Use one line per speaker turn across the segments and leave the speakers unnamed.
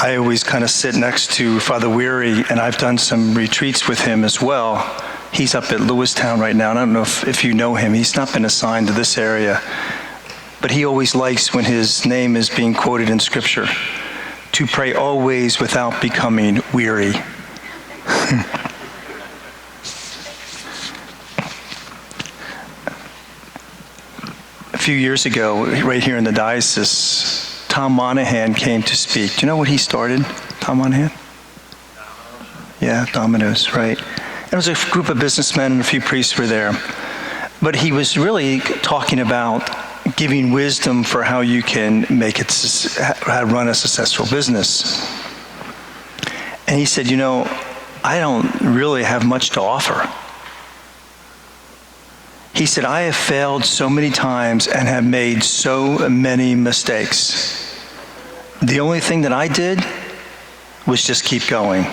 I always kind of sit next to Father Weary, and I've done some retreats with him as well. He's up at Lewistown right now, and I don't know if you know him. He's not been assigned to this area, but he always likes when his name is being quoted in Scripture, to pray always without becoming weary. A few years ago, right here in the diocese, Tom Monahan came to speak. Do you know what he started, Tom Monahan? Yeah, Domino's, right. There was a group of businessmen and a few priests were there. But he was really talking about giving wisdom for how you can make it, how to run a successful business. And he said, you know, I don't really have much to offer. He said, I have failed so many times and have made so many mistakes. The only thing that I did was just keep going.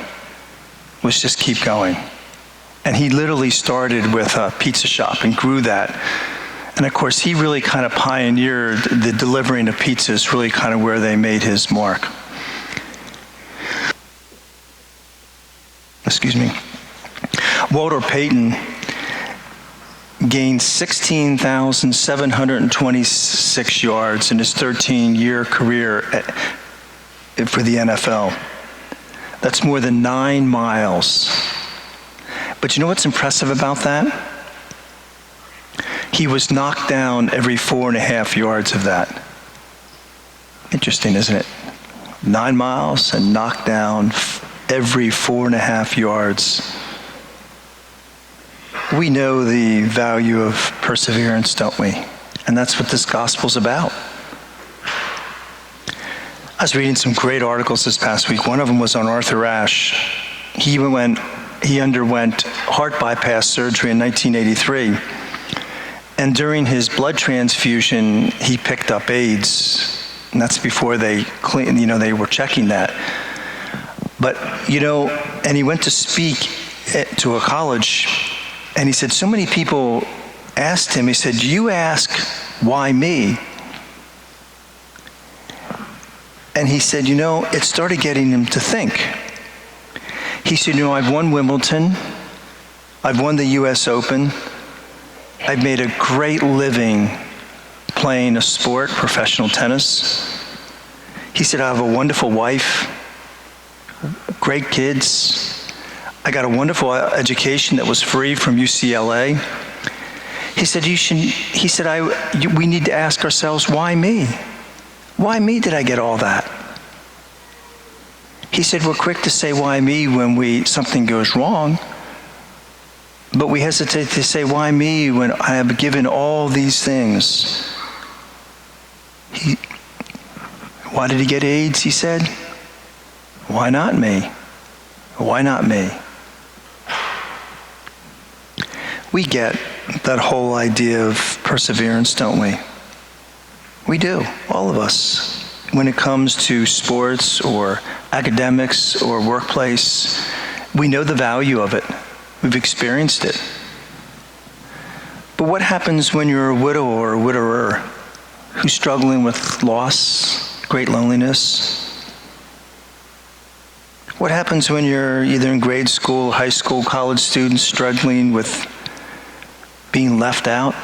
And he literally started with a pizza shop and grew that. And of course, he really kind of pioneered the delivering of pizzas, really kind of where they made his mark. Excuse me. Walter Payton gained 16,726 yards in his 13-year career for the NFL. That's more than 9 miles. But you know what's impressive about that? He was knocked down every 4.5 yards of that. Interesting, isn't it? 9 miles and knocked down every 4.5 yards. We know the value of perseverance, don't we? And that's what this gospel's about. I was reading some great articles this past week. One of them was on Arthur Ashe. He underwent heart bypass surgery in 1983. And during his blood transfusion, he picked up AIDS. And that's before they were checking that. But, and he went to speak to a college. And he said, so many people asked him, he said, you ask, why me? And he said, it started getting him to think. He said, I've won Wimbledon. I've won the US Open. I've made a great living playing a sport, professional tennis. He said, I have a wonderful wife, great kids. I got a wonderful education that was free from UCLA. He said, we need to ask ourselves, why me? Why me did I get all that? He said, we're quick to say, why me, when something goes wrong. But we hesitate to say, why me, when I have given all these things? Why did he get AIDS, he said? Why not me? Why not me? We get that whole idea of perseverance, don't we? We do, all of us. When it comes to sports or academics or workplace, we know the value of it. We've experienced it. But what happens when you're a widow or a widower who's struggling with loss, great loneliness? What happens when you're either in grade school, high school, college student struggling with being left out?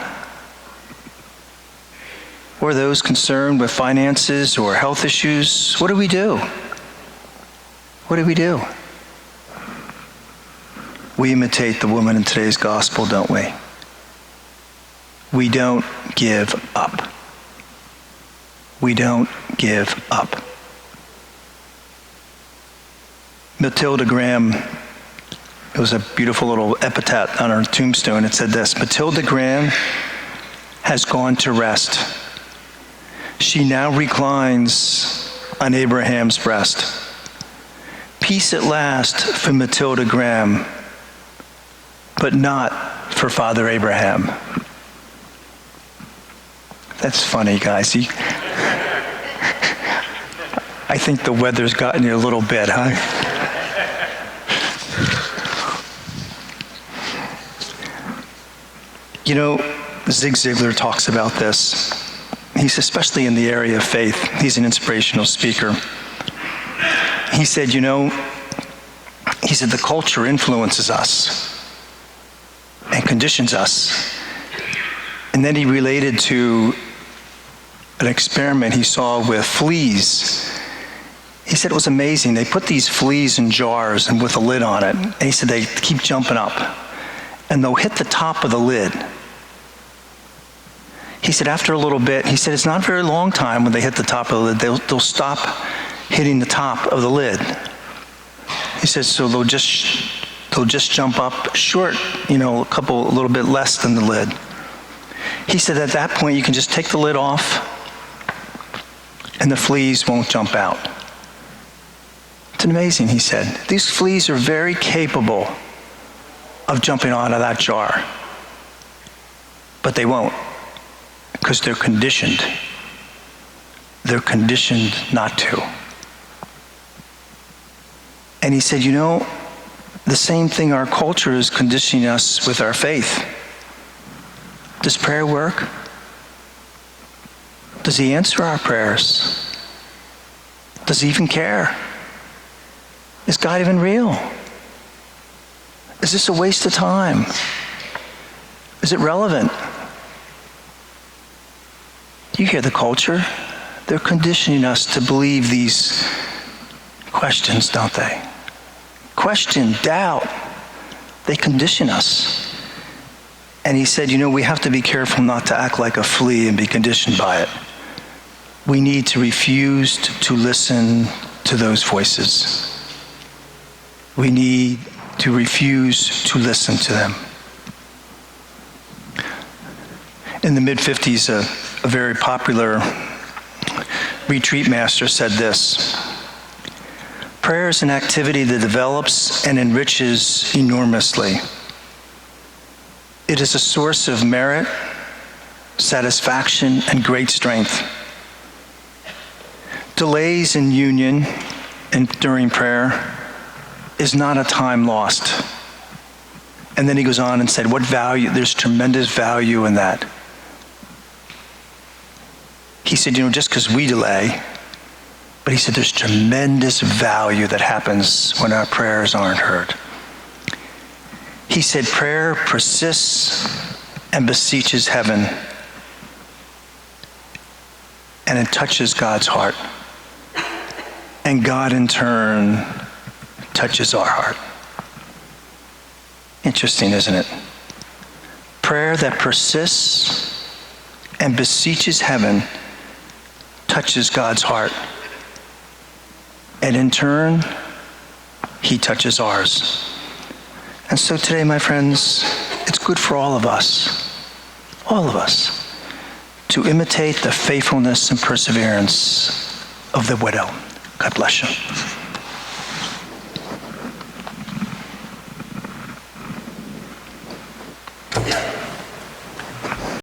Or those concerned with finances or health issues? What do we do? What do we do? We imitate the woman in today's gospel, don't we? We don't give up. We don't give up. Matilda Graham, it was a beautiful little epitaph on her tombstone. It said this: Matilda Graham has gone to rest. She now reclines on Abraham's breast. Peace at last for Matilda Graham, but not for Father Abraham. That's funny, guys. I think the weather's gotten you a little bit, huh? Zig Ziglar talks about this. He's especially in the area of faith. He's an inspirational speaker. he said, the culture influences us and conditions us. And then he related to an experiment he saw with fleas. He said it was amazing. They put these fleas in jars and with a lid on it. And he said they keep jumping up. And they'll hit the top of the lid. He said after a little bit, he said it's not a very long time when they hit the top of the lid. They'll stop hitting the top of the lid. He says so they'll just jump up short, a little bit less than the lid. He said at that point you can just take the lid off and the fleas won't jump out. It's amazing, he said. These fleas are very capable of jumping out of that jar. But they won't, because they're conditioned. They're conditioned not to. And he said, the same thing our culture is conditioning us with our faith. Does prayer work? Does he answer our prayers? Does he even care? Is God even real? Is this a waste of time? Is it relevant? You hear the culture? They're conditioning us to believe these questions, don't they? Question, doubt. They condition us. And he said, we have to be careful not to act like a flea and be conditioned by it. We need to refuse to listen to those voices. We need to refuse to listen to them. In the mid-50s, a very popular retreat master said this: prayer is an activity that develops and enriches enormously. It is a source of merit, satisfaction, and great strength. Delays in union and during prayer is not a time lost. And then he goes on and said, what value? There's tremendous value in that. He said, just because we delay, but he said there's tremendous value that happens when our prayers aren't heard. He said prayer persists and beseeches heaven, and it touches God's heart. And God in turn touches our heart. Interesting, isn't it? Prayer that persists and beseeches heaven touches God's heart. And in turn, he touches ours. And so today, my friends, it's good for all of us, to imitate the faithfulness and perseverance of the widow. God bless you.